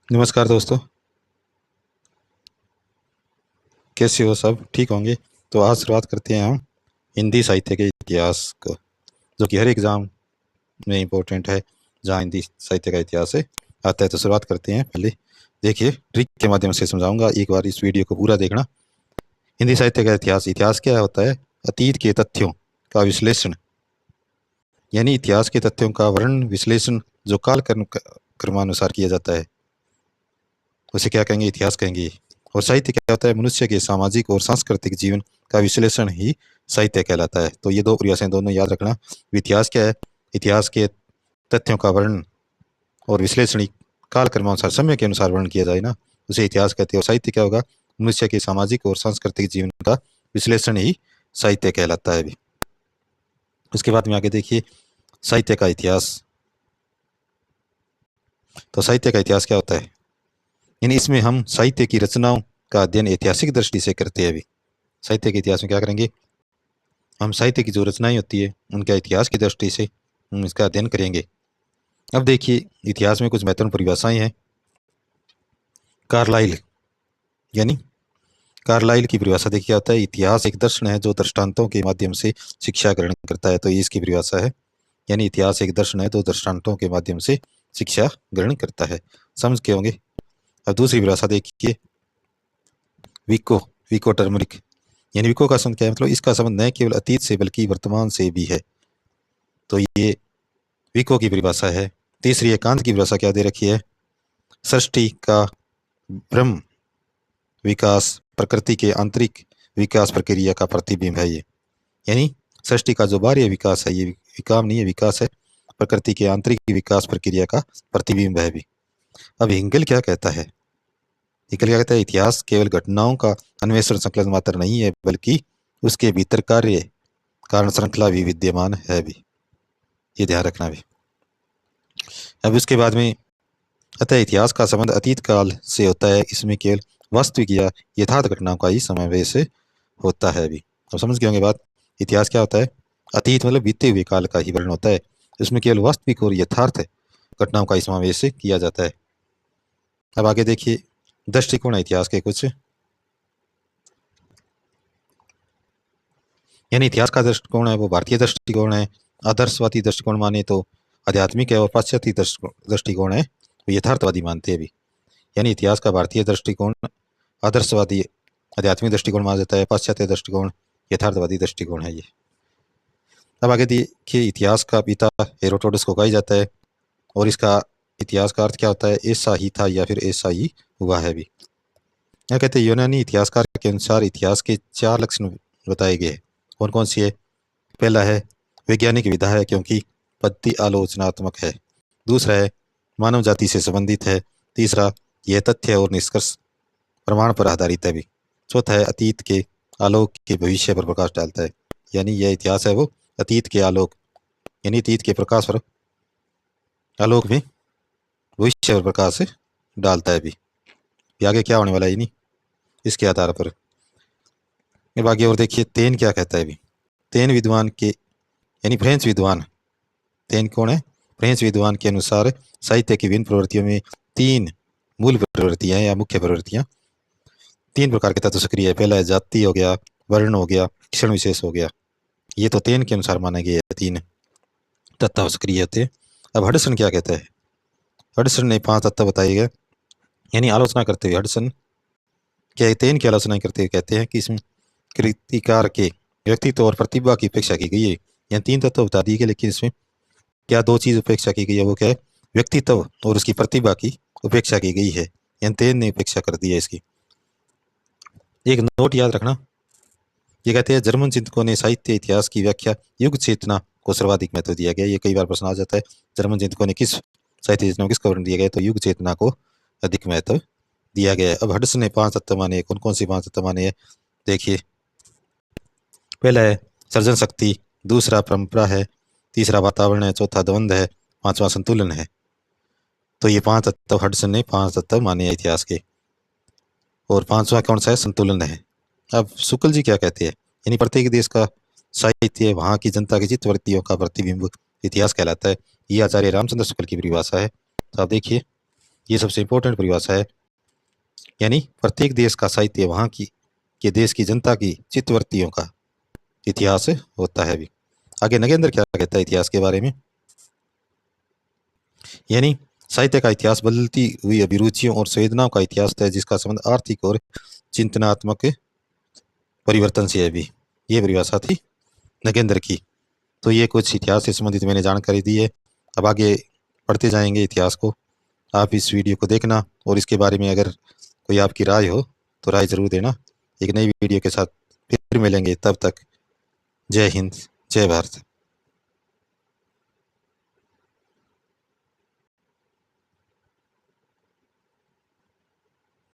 नमस्कार दोस्तों, कैसे हो? सब ठीक होंगे। तो आज शुरुआत करते हैं हम हिंदी साहित्य के इतिहास को, जो कि हर एग्ज़ाम में इम्पोर्टेंट है। जहाँ हिंदी साहित्य का इतिहास है आता है, तो शुरुआत करते हैं। पहले देखिए, ट्रिक के माध्यम से समझाऊंगा, एक बार इस वीडियो को पूरा देखना। हिंदी साहित्य का इतिहास, इतिहास क्या होता है? अतीत के तथ्यों का विश्लेषण, यानी इतिहास के तथ्यों का वर्णन विश्लेषण जो क्रमानुसार किया जाता है, उसे क्या कहेंगे? इतिहास कहेंगे। और साहित्य क्या होता है? मनुष्य के सामाजिक और सांस्कृतिक जीवन का विश्लेषण ही साहित्य कहलाता है। तो ये दो परिभाषाएं दोनों याद रखना। इतिहास क्या है? इतिहास के तथ्यों का वर्णन और विश्लेषण काल क्रमानुसार, समय के अनुसार वर्णन किया जाए ना, उसे इतिहास कहते हैं। और साहित्य क्या होगा? मनुष्य के सामाजिक और सांस्कृतिक जीवन का विश्लेषण ही साहित्य कहलाता है भी। उसके बाद में आगे देखिए, साहित्य का इतिहास। तो साहित्य का इतिहास क्या होता है? यानी इसमें हम साहित्य की रचनाओं का अध्ययन ऐतिहासिक दृष्टि से करते हैं अभी। साहित्य के इतिहास में क्या करेंगे? हम साहित्य की जो रचनाएं होती है उनका इतिहास की दृष्टि से हम इसका अध्ययन करेंगे। अब देखिए, इतिहास में कुछ महत्वपूर्ण परिभाषाएं हैं। कार्लाइल, यानी कार्लाइल की परिभाषा देखिए, क्या होता है? इतिहास एक दर्शन है जो दृष्टांतों के माध्यम से शिक्षा ग्रहण करता है। तो ये इसकी परिभाषा है। यानी इतिहास एक दर्शन है जो दृष्टांतों के माध्यम से शिक्षा ग्रहण करता है। समझ के होंगे। अब दूसरी परिभाषा देखिए, विको, विको टर्मरिक, यानी विको का संबंध क्या है? मतलब इसका संबंध न केवल अतीत से बल्कि वर्तमान से भी है। तो ये विको की परिभाषा है। तीसरी एकांत की परिभाषा क्या दे रखी है? सृष्टि का ब्रह्म विकास प्रकृति के आंतरिक विकास प्रक्रिया का प्रतिबिंब है ये। यानी सृष्टि का जो बाह्य विकास है, ये विकास नहीं है, विकास है, प्रकृति के आंतरिक विकास प्रक्रिया का प्रतिबिंब है भी। अब हिंगल क्या कहता है? हिंगल क्या कहता है? इतिहास केवल घटनाओं का अन्वेषण संकलन मात्र नहीं है, बल्कि उसके भीतर कार्य कारण श्रृंखला भी विद्यमान है भी। ये ध्यान रखना भी। अब उसके बाद में, अतः इतिहास का संबंध अतीत काल से होता है। इसमें केवल वास्तविक या यथार्थ घटनाओं का ही समावेश होता है भी। अब समझ गए होंगे बात। इतिहास क्या होता है? अतीत मतलब बीते हुए काल का ही वर्णन होता है। इसमें केवल वास्तविक और यथार्थ घटनाओं का ही समावेश किया जाता है। अब आगे देखिए, दृष्टिकोण है इतिहास के कुछ, यानी इतिहास का दृष्टिकोण है वो भारतीय दृष्टिकोण है। आदर्शवादी दृष्टिकोण माने तो आध्यात्मिक है, और पाश्चात्य दृष्टिकोण है वो यथार्थवादी मानते हैं भी। यानी इतिहास का भारतीय दृष्टिकोण आदर्शवादी आध्यात्मिक दृष्टिकोण माना जाता है, पाश्चात्य दृष्टिकोण यथार्थवादी दृष्टिकोण है ये। अब आगे देखिए, इतिहास का पिता हेरोडोटस को कहा जाता है, और इसका इतिहास का अर्थ क्या होता है? ऐसा ही था या फिर ऐसा ही हुआ है भी। क्या कहते हैं? यूनानी इतिहासकार के अनुसार इतिहास के 4 लक्षण बताए गए हैं। कौन कौन सी है? पहला है वैज्ञानिक विधा है, क्योंकि पद्धति आलोचनात्मक है। दूसरा है मानव जाति से संबंधित है। तीसरा, यह तथ्य और निष्कर्ष प्रमाण पर आधारित है भी। चौथा है अतीत के आलोक के भविष्य पर प्रकाश डालता है। यानी यह इतिहास है वो अतीत के आलोक, यानी अतीत के प्रकाश पर, आलोक में भविष्य पर प्रकाश डालता है भी। ये आगे क्या होने वाला है, नहीं इसके आधार पर। अब आगे और देखिए, तेन क्या कहता है भी। तेन विद्वान के, यानी फ्रेंच विद्वान, तेन कौन है? फ्रेंच विद्वान के अनुसार साहित्य की विभिन्न प्रवृत्तियों में 3 मूल प्रवृत्तियां या मुख्य प्रवृत्तियां, 3 प्रकार के तत्व सक्रिय है। पहला है जाति हो गया, वर्ण हो गया, क्षण विशेष हो गया। ये तो तेन के अनुसार माने गए 3 तत्व सक्रिय होते हैं। अब हडसन क्या कहता है? हडसन ने 5 तत्व बताए गए, यानी आलोचना करते हुए हडसन क्या तेन की आलोचना करते हुए कहते हैं कि इसमें कृतिकार के व्यक्तित्व और प्रतिभा की उपेक्षा की गई है। यहाँ 3 तत्व बता दिए गए, लेकिन इसमें क्या 2 चीज उपेक्षा की गई है? वो क्या है? व्यक्तित्व और उसकी प्रतिभा की उपेक्षा की गई है। यानी तेन ने उपेक्षा कर दी है इसकी। एक नोट याद रखना, ये कहते हैं जर्मन चिंतकों ने साहित्य इतिहास की व्याख्या युग चेतना को सर्वाधिक महत्व दिया गया। ये कई बार प्रश्न आ जाता है, जर्मन चिंतकों ने किस साहित्य चेतना को किसको वर्ण दिया गया? तो युग चेतना को अधिक महत्व दिया गया है। अब हडसन ने 5 तत्व माने। कौन कौन सी 5 तत्व माने हैं? देखिए, पहला है सर्जन शक्ति, दूसरा परंपरा है, तीसरा वातावरण है, चौथा द्वंद्व है, पांचवा संतुलन है। तो ये 5 तत्व हडसन ने 5 तत्व माने हैं इतिहास के। और 5वां कौन सा है? संतुलन है। अब शुक्ल जी क्या कहते हैं? यानी प्रत्येक देश का साहित्य वहाँ की जनता की चित्तवृत्तियों का प्रतिबिंब इतिहास कहलाता है। ये आचार्य रामचंद्र शुक्ल की परिभाषा है। तो आप देखिए, ये सबसे इम्पोर्टेंट परिभाषा है। यानी प्रत्येक देश का साहित्य वहाँ की के देश की जनता की चित्तवृत्तियों का इतिहास होता है। अभी आगे नगेंद्र क्या कहता है इतिहास के बारे में। यानी साहित्य का इतिहास बदलती हुई अभिरुचियों और संवेदनाओं का इतिहास है, जिसका संबंध आर्थिक और चिंतनात्मक परिवर्तन से है। भी ये परिभाषा थी नगेंद्र की। तो ये कुछ इतिहास से संबंधित मैंने जानकारी दी है। अब आगे पढ़ते जाएंगे इतिहास को। आप इस वीडियो को देखना और इसके बारे में अगर कोई आपकी राय हो तो राय जरूर देना। एक नई वीडियो के साथ फिर मिलेंगे, तब तक जय हिंद, जय भारत।